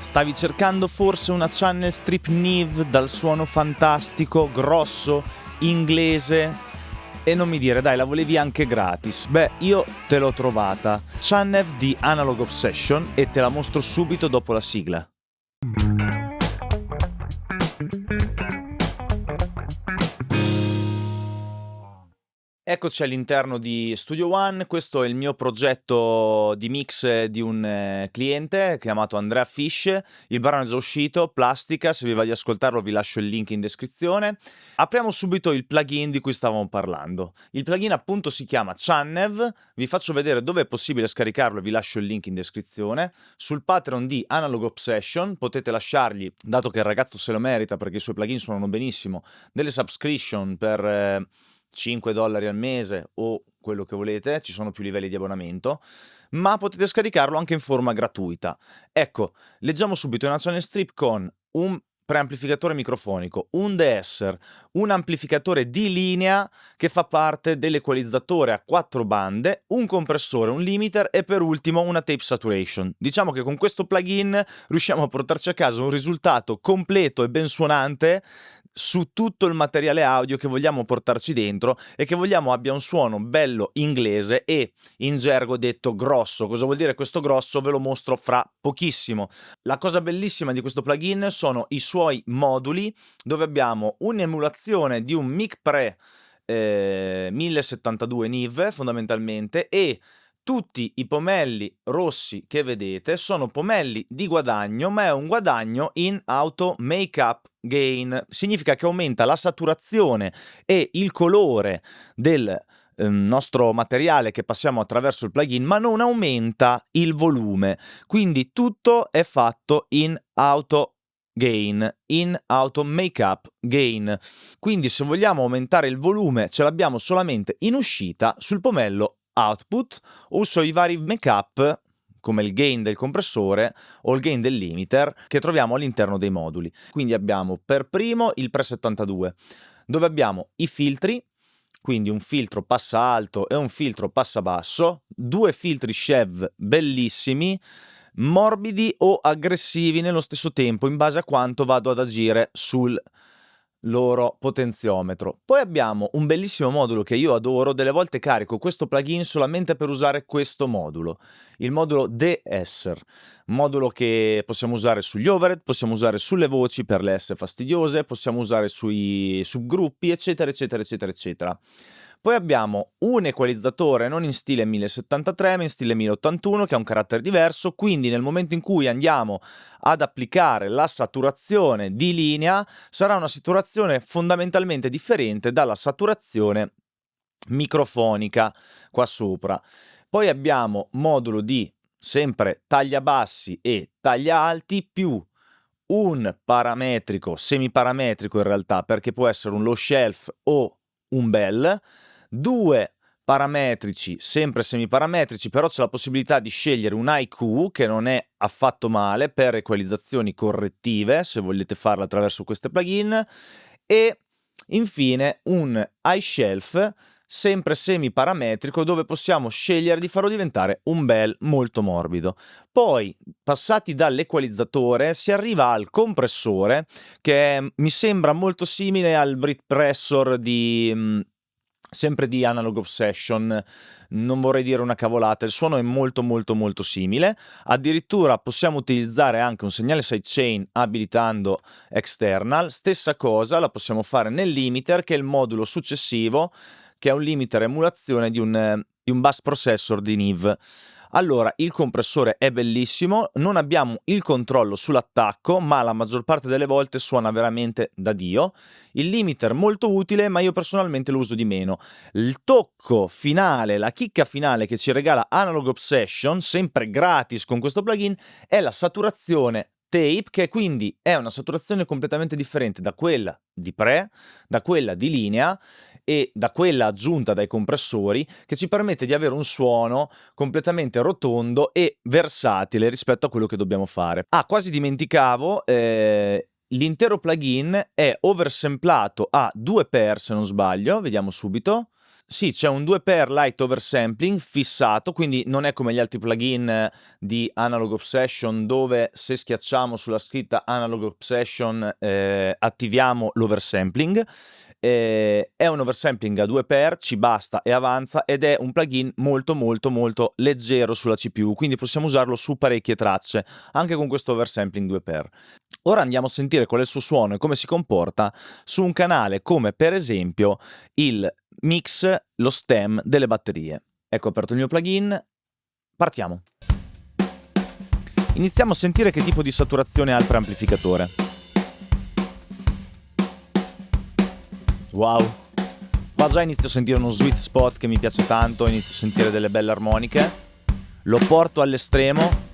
Stavi cercando forse una channel strip NIV dal suono fantastico, grosso, inglese? E non mi dire, dai, la volevi anche gratis. Beh, io te l'ho trovata. Channel di Analog Obsession e te la mostro subito dopo la sigla. Eccoci all'interno di Studio One, questo è il mio progetto di mix di un cliente chiamato Andrea Fish, il brano è già uscito, Plastica, se vi va di ascoltarlo vi lascio il link in descrizione. Apriamo subito il plugin di cui stavamo parlando. Il plugin appunto si chiama Channel, vi faccio vedere dove è possibile scaricarlo e vi lascio il link in descrizione. Sul Patreon di Analog Obsession potete lasciargli, dato che il ragazzo se lo merita perché i suoi plugin suonano benissimo, delle subscription per $5 al mese o quello che volete, ci sono più livelli di abbonamento, ma potete scaricarlo anche in forma gratuita. Ecco, leggiamo subito una channel strip con un preamplificatore microfonico, un de-esser, un amplificatore di linea che fa parte dell'equalizzatore a 4 bande, un compressore, un limiter e per ultimo una tape saturation. Diciamo che con questo plugin riusciamo a portarci a casa un risultato completo e ben suonante su tutto il materiale audio che vogliamo portarci dentro e che vogliamo abbia un suono bello inglese e in gergo detto grosso. Cosa vuol dire questo grosso? Ve lo mostro fra pochissimo. La cosa bellissima di questo plugin sono i suoi moduli, dove abbiamo un'emulazione di un Mic Pre 1072 NIV fondamentalmente, e tutti i pomelli rossi che vedete sono pomelli di guadagno, ma è un guadagno in auto make-up gain. Significa che aumenta la saturazione e il colore del nostro materiale che passiamo attraverso il plugin, ma non aumenta il volume. Quindi tutto è fatto in auto gain, in auto make-up gain. Quindi se vogliamo aumentare il volume ce l'abbiamo solamente in uscita sul pomello output o sui vari make-up come il gain del compressore o il gain del limiter che troviamo all'interno dei moduli. Quindi abbiamo per primo il Pre 72 dove abbiamo i filtri, quindi un filtro passa alto e un filtro passa basso, due filtri Shev bellissimi, morbidi o aggressivi nello stesso tempo in base a quanto vado ad agire sul loro potenziometro. Poi abbiamo un bellissimo modulo che io adoro, delle volte carico questo plugin solamente per usare questo modulo, il modulo de-esser, modulo che possiamo usare sugli overhead, possiamo usare sulle voci per le S fastidiose, possiamo usare sui subgruppi, eccetera eccetera eccetera eccetera. Poi abbiamo un equalizzatore non in stile 1073 ma in stile 1081 che ha un carattere diverso, quindi nel momento in cui andiamo ad applicare la saturazione di linea sarà una saturazione fondamentalmente differente dalla saturazione microfonica qua sopra. Poi abbiamo modulo di sempre taglia bassi e taglia alti più un parametrico, semiparametrico in realtà, perché può essere un low shelf o un bell, due parametrici, sempre semiparametrici, però c'è la possibilità di scegliere un IQ che non è affatto male per equalizzazioni correttive, se volete farla attraverso queste plugin, e infine un iShelf sempre semiparametrico dove possiamo scegliere di farlo diventare un bel molto morbido. Poi, passati dall'equalizzatore, si arriva al compressore che mi sembra molto simile al Britpressor di sempre di Analog Obsession, non vorrei dire una cavolata, il suono è molto molto molto simile, addirittura possiamo utilizzare anche un segnale sidechain abilitando external, stessa cosa la possiamo fare nel limiter che è il modulo successivo, che è un limiter emulazione di un bus processor di NIV. Allora, il compressore è bellissimo, non abbiamo il controllo sull'attacco, ma la maggior parte delle volte suona veramente da Dio. Il limiter molto utile, ma io personalmente lo uso di meno. Il tocco finale, la chicca finale che ci regala Analog Obsession, sempre gratis con questo plugin, è la saturazione tape, che quindi è una saturazione completamente differente da quella di pre, da quella di linea e da quella aggiunta dai compressori, che ci permette di avere un suono completamente rotondo e versatile rispetto a quello che dobbiamo fare. Ah, quasi dimenticavo, l'intero plugin è oversamplato a 2 per, se non sbaglio, vediamo subito. Sì, c'è un 2x Light Oversampling fissato, quindi non è come gli altri plugin di Analog Obsession dove se schiacciamo sulla scritta Analog Obsession attiviamo l'oversampling. È un oversampling a 2x, ci basta e avanza, ed è un plugin molto molto molto leggero sulla CPU, quindi possiamo usarlo su parecchie tracce, anche con questo oversampling 2x. Ora andiamo a sentire qual è il suo suono e come si comporta su un canale come per esempio il mix, lo stem delle batterie. Ecco aperto il mio plugin, partiamo. Iniziamo a sentire che tipo di saturazione ha il preamplificatore. Wow, qua già inizio a sentire uno sweet spot che mi piace tanto, inizio a sentire delle belle armoniche. Lo porto all'estremo.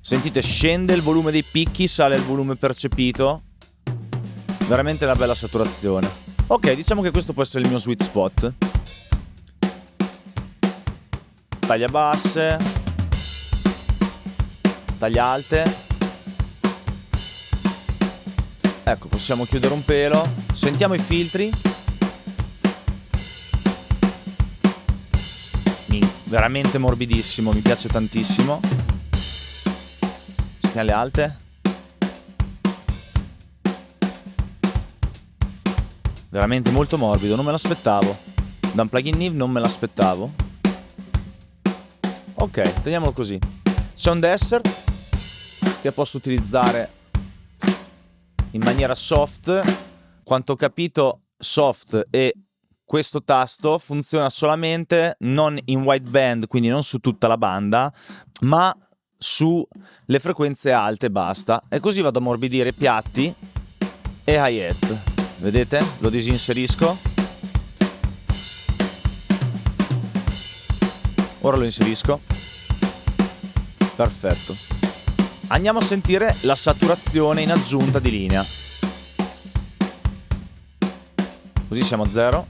Sentite, scende il volume dei picchi, sale il volume percepito. Veramente una bella saturazione. Ok, diciamo che questo può essere il mio sweet spot. Taglia basse, taglia alte. Ecco, possiamo chiudere un pelo. Sentiamo i filtri. Veramente morbidissimo, mi piace tantissimo. Sentiamo le alte. Veramente molto morbido, non me l'aspettavo. Da un plugin Neve non me l'aspettavo. Ok, teniamolo così. C'è un desser che posso utilizzare in maniera soft. Quanto ho capito, soft e questo tasto funziona solamente non in wideband, quindi non su tutta la banda, ma sulle frequenze alte e basta. E così vado a ammorbidire piatti e hi-hat. Vedete? Lo disinserisco. Ora lo inserisco. Perfetto. Andiamo a sentire la saturazione in aggiunta di linea. Così siamo a 0.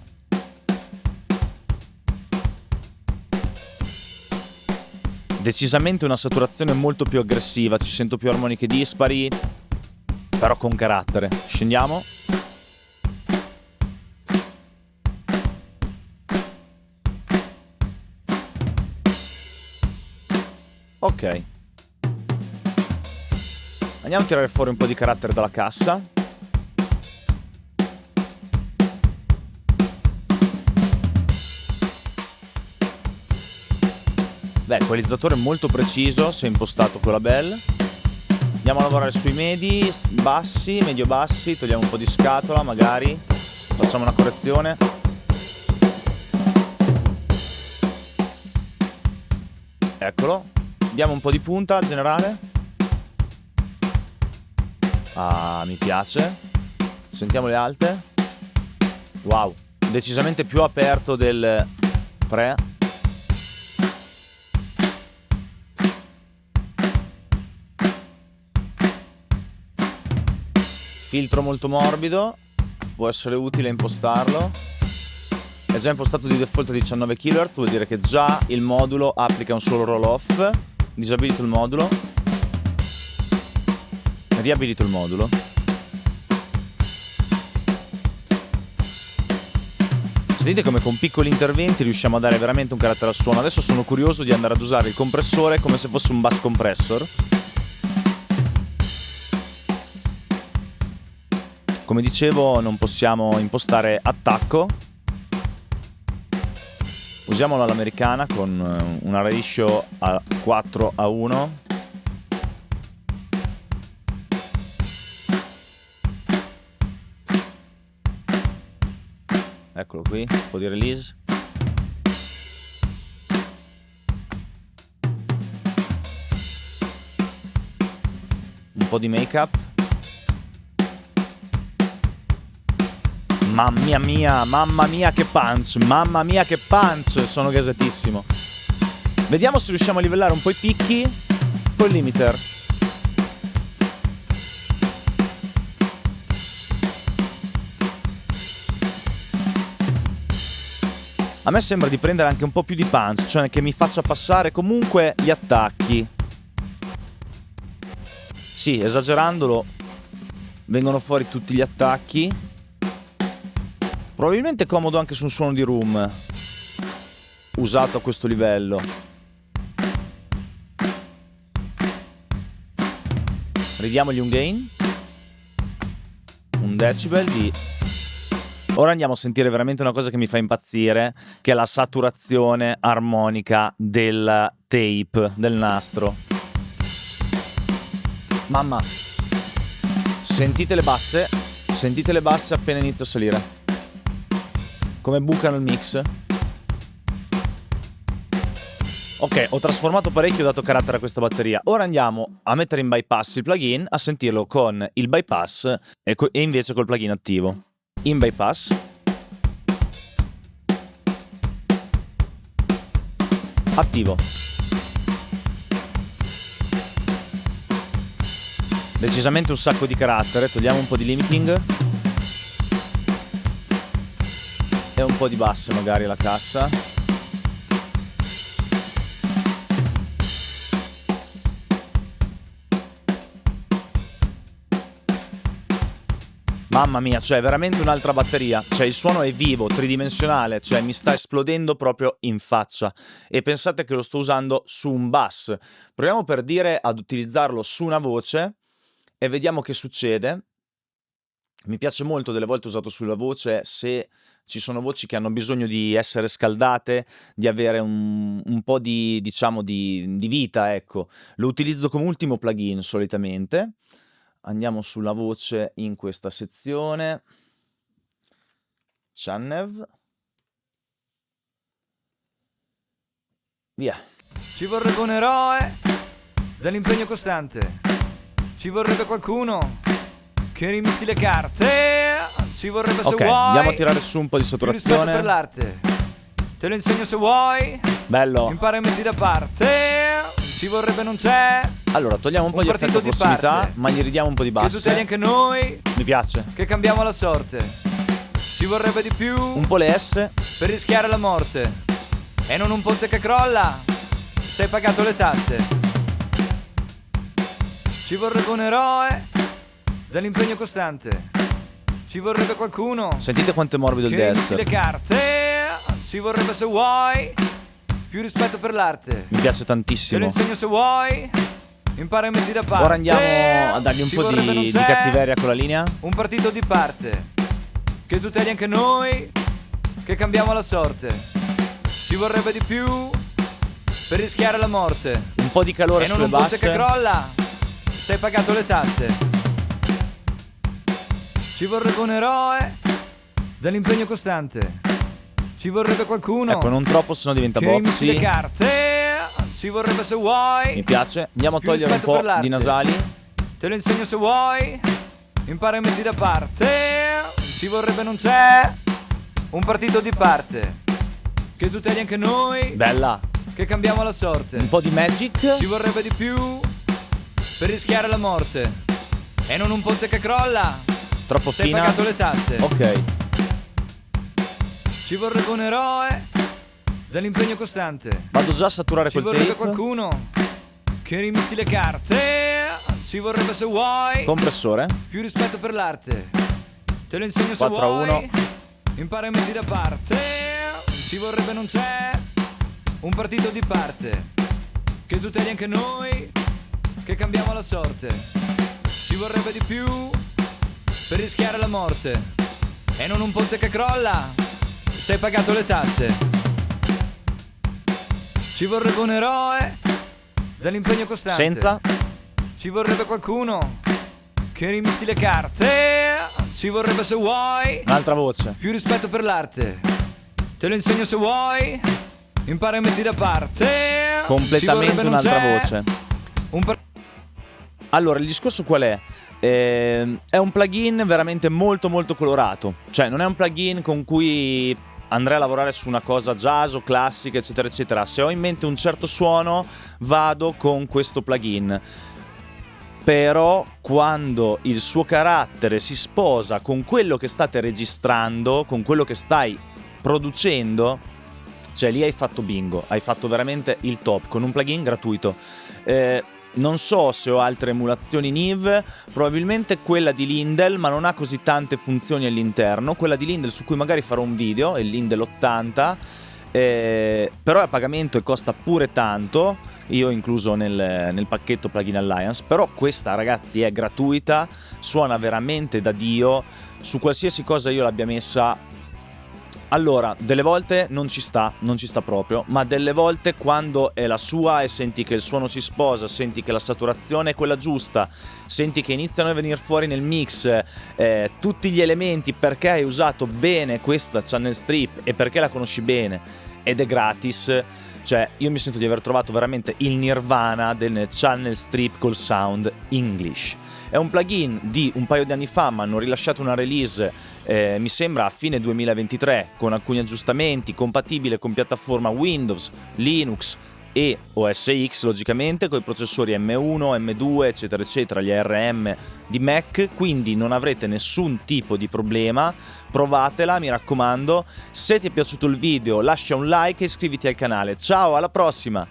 Decisamente una saturazione molto più aggressiva, ci sento più armoniche dispari, però con carattere. Scendiamo. Ok. Andiamo a tirare fuori un po' di carattere dalla cassa. Beh, equalizzatore molto preciso, se impostato con la Bell. Andiamo a lavorare sui medi, bassi, medio-bassi, togliamo un po' di scatola magari. Facciamo una correzione. Eccolo. Diamo un po' di punta al generale. Ah, mi piace. Sentiamo le alte. Wow, decisamente più aperto del pre. Filtro molto morbido, può essere utile impostarlo. È già impostato di default a 19 kHz, vuol dire che già il modulo applica un solo roll off. Disabilito il modulo. Riabilito il modulo. Vedete come con piccoli interventi riusciamo a dare veramente un carattere al suono. Adesso sono curioso di andare ad usare il compressore come se fosse un bus compressor. Come dicevo, non possiamo impostare attacco. Usiamolo all'americana con una ratio a 4:1. Eccolo qui, un po' di release. Un po' di make-up. Mamma mia che punch, mamma mia che punch, sono gasatissimo. Vediamo se riusciamo a livellare un po' i picchi col limiter. A me sembra di prendere anche un po' più di punch, cioè che mi faccia passare comunque gli attacchi. Sì, esagerandolo vengono fuori tutti gli attacchi. Probabilmente comodo anche su un suono di room usato a questo livello. Ridiamogli un gain, un decibel di... Ora andiamo a sentire veramente una cosa che mi fa impazzire, che è la saturazione armonica del tape, del nastro. Mamma, sentite le basse appena inizio a salire. Come bucano il mix. Ok, ho trasformato parecchio, ho dato carattere a questa batteria. Ora andiamo a mettere in bypass il plugin, a sentirlo con il bypass e invece col plugin attivo. In bypass. Attivo. Decisamente un sacco di carattere. Togliamo un po' di limiting e un po' di basse magari alla cassa. Mamma mia, cioè veramente un'altra batteria. Cioè il suono è vivo, tridimensionale, cioè mi sta esplodendo proprio in faccia. E pensate che lo sto usando su un bass. Proviamo per dire ad utilizzarlo su una voce e vediamo che succede. Mi piace molto delle volte usato sulla voce se ci sono voci che hanno bisogno di essere scaldate, di avere un po' di, diciamo, di vita, ecco. Lo utilizzo come ultimo plugin solitamente. Andiamo sulla voce in questa sezione. Channev. Via. Ci vorrebbe un eroe dall'impegno costante. Ci vorrebbe qualcuno che rimischi le carte. Ci vorrebbe se Ok, vuoi. andiamo a tirare su un po' di più rispetto per saturazione. l'arte. Te lo insegno se vuoi. Bello. Impara e metti da parte. Ci vorrebbe non c'è. Allora, togliamo un po' Un di effetto partito di prossimità, parte. ma gli ridiamo un po' di Che tu togli basse. anche noi. Mi piace. Che cambiamo la sorte. Ci vorrebbe di più Un po' le S. per rischiare la morte. E non un ponte che crolla se hai pagato le tasse. Ci vorrebbe un eroe dall'impegno costante. Ci vorrebbe qualcuno Sentite quanto è morbido il che rimischi le DS. carte. Ci vorrebbe se vuoi più rispetto per l'arte. Mi piace Te lo tantissimo. insegno se vuoi. Impara e metti da parte. Ora andiamo a dargli un Ci po' vorrebbe non di c'è cattiveria con la linea. un partito di parte che tuteli anche noi, che cambiamo la sorte. Ci vorrebbe di più per rischiare la morte. Un po' di calore E non sulle un ponte che basse. crolla se hai pagato le tasse. Ci vorrebbe un eroe dall'impegno costante. Ci vorrebbe qualcuno Ecco, non troppo, sennò diventa che rimischi le boxy. carte. Ci vorrebbe se Mi vuoi. piace. Andiamo a Più togliere un rispetto per po' l'arte. di nasali. Te lo insegno se vuoi. Impara e metti da parte. Ci vorrebbe non c'è un partito di parte che tuteli anche noi, Bella. che cambiamo la sorte. Un po' di magic. Ci vorrebbe di più per rischiare la morte. E non un ponte che crolla Troppo se hai fina. pagato le tasse. Ok. Ci vorrebbe un eroe dall'impegno costante. Vado già a saturare Ci quel vorrebbe tape. qualcuno che rimischi le carte. Ci vorrebbe se vuoi Compressore. più rispetto per l'arte. Te lo insegno se 4 a 1. vuoi. Impara e metti da parte. Ci vorrebbe non c'è un partito di parte che tuteli anche noi, che cambiamo la sorte. Ci vorrebbe di più per rischiare la morte. E non un ponte che crolla se hai pagato le tasse. Ci vorrebbe un eroe dall'impegno costante. Senza. Ci vorrebbe qualcuno che rimischi le carte. Ci vorrebbe se vuoi Un'altra voce. più rispetto per l'arte. Te lo insegno se vuoi. Impara e metti da parte. Ci Completamente vorrebbe non un'altra c'è voce. un par- Allora, il discorso qual è? È un plugin veramente molto molto colorato. Cioè, non è un plugin con cui andrei a lavorare su una cosa jazz o classica, eccetera, eccetera. Se ho in mente un certo suono, vado con questo plugin. Però, quando il suo carattere si sposa con quello che state registrando, con quello che stai producendo, cioè lì hai fatto bingo, hai fatto veramente il top con un plugin gratuito. Non so se ho altre emulazioni NIV, probabilmente quella di Lindel, ma non ha così tante funzioni all'interno. Quella di Lindel, su cui magari farò un video, è il Lindel 80, però è a pagamento e costa pure tanto. Io ho incluso nel pacchetto Plugin Alliance. Però questa, ragazzi, è gratuita, suona veramente da Dio. Su qualsiasi cosa io l'abbia messa, allora, delle volte non ci sta proprio, ma delle volte quando è la sua e senti che il suono si sposa, senti che la saturazione è quella giusta, senti che iniziano a venire fuori nel mix tutti gli elementi, perché hai usato bene questa channel strip e perché la conosci bene ed è gratis. Cioè, io mi sento di aver trovato veramente il nirvana del channel strip col sound English. È un plugin di un paio di anni fa, ma hanno rilasciato una release, mi sembra a fine 2023, con alcuni aggiustamenti, compatibile con piattaforma Windows, Linux e OS X, logicamente, con i processori M1, M2, eccetera, eccetera, gli ARM di Mac, quindi non avrete nessun tipo di problema. Provatela, mi raccomando. Se ti è piaciuto il video, lascia un like e iscriviti al canale. Ciao, alla prossima!